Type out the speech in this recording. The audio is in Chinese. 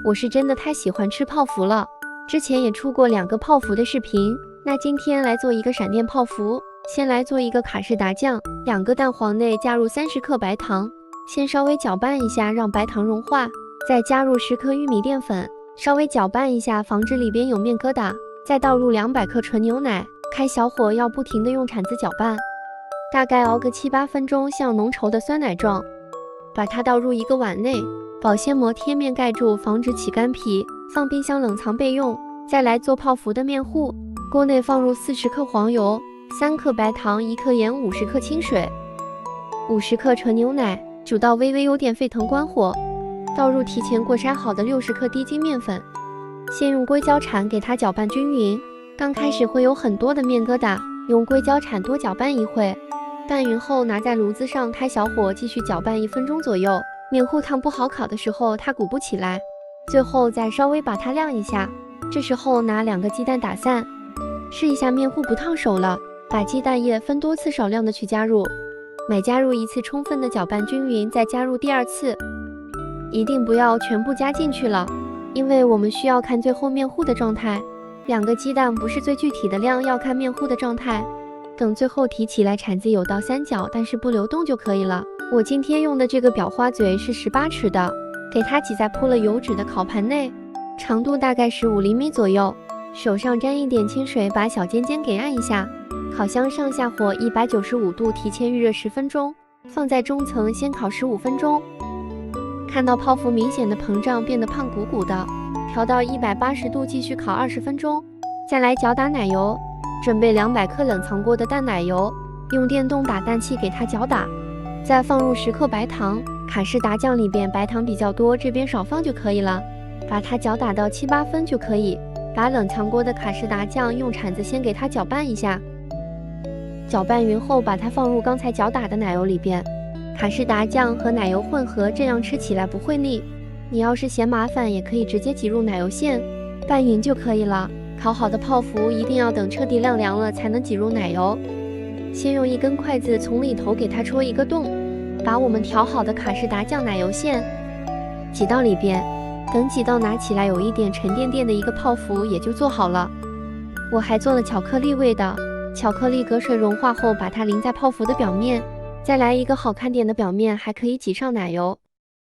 我是真的太喜欢吃泡芙了，之前也出过2个泡芙的视频，那今天来做一个闪电泡芙。先来做一个卡士达酱，2个蛋黄内加入30克白糖，先稍微搅拌一下，让白糖融化，再加入10克玉米淀粉，稍微搅拌一下，防止里边有面疙瘩，再倒入200克纯牛奶，开小火要不停的用铲子搅拌，大概熬个7-8分钟，像浓稠的酸奶状，把它倒入一个碗内，保鲜膜贴面盖住，防止起干皮，放冰箱冷藏备用。再来做泡芙的面糊，锅内放入40克黄油，3克白糖，1克盐，50克清水，50克纯牛奶，煮到微微有点沸腾，关火，倒入提前过筛好的60克低筋面粉，先用硅胶铲给它搅拌均匀，刚开始会有很多的面疙瘩，用硅胶铲多搅拌一会，拌匀后拿在炉子上开小火继续搅拌1分钟左右，面糊烫不好烤的时候它鼓不起来，最后再稍微把它晾一下，这时候拿2个鸡蛋打散，试一下面糊不烫手了，把鸡蛋液分多次少量的去加入，每加入1次充分的搅拌均匀，再加入第2次，一定不要全部加进去了，因为我们需要看最后面糊的状态，2个鸡蛋不是最具体的量，要看面糊的状态，等最后提起来铲子有到3角，但是不流动就可以了。我今天用的这个裱花嘴是18尺的，给它挤在铺了油纸的烤盘内，长度大概15厘米左右，手上沾一点清水，把小尖尖给按一下。烤箱上下火195度，提前预热10分钟，放在中层先烤15分钟。看到泡芙明显的膨胀，变得胖鼓鼓的，调到180度继续烤20分钟。再来搅打奶油，准备200克冷藏过的淡奶油，用电动打蛋器给它搅打，再放入10克白糖，卡士达酱里边白糖比较多，这边少放就可以了，把它搅打到7-8分就可以。把冷藏过的卡士达酱用铲子先给它搅拌一下，搅拌匀后把它放入刚才搅打的奶油里边，卡士达酱和奶油混合，这样吃起来不会腻。你要是嫌麻烦，也可以直接挤入奶油馅，拌匀就可以了。烤好的泡芙一定要等彻底晾凉了才能挤入奶油，先用1根筷子从里头给它戳一个洞，把我们调好的卡士达酱奶油馅挤到里边，等挤到拿起来有一点沉甸甸的一个泡芙也就做好了。我还做了巧克力味的，巧克力隔水融化后把它淋在泡芙的表面，再来一个好看点的表面，还可以挤上奶油。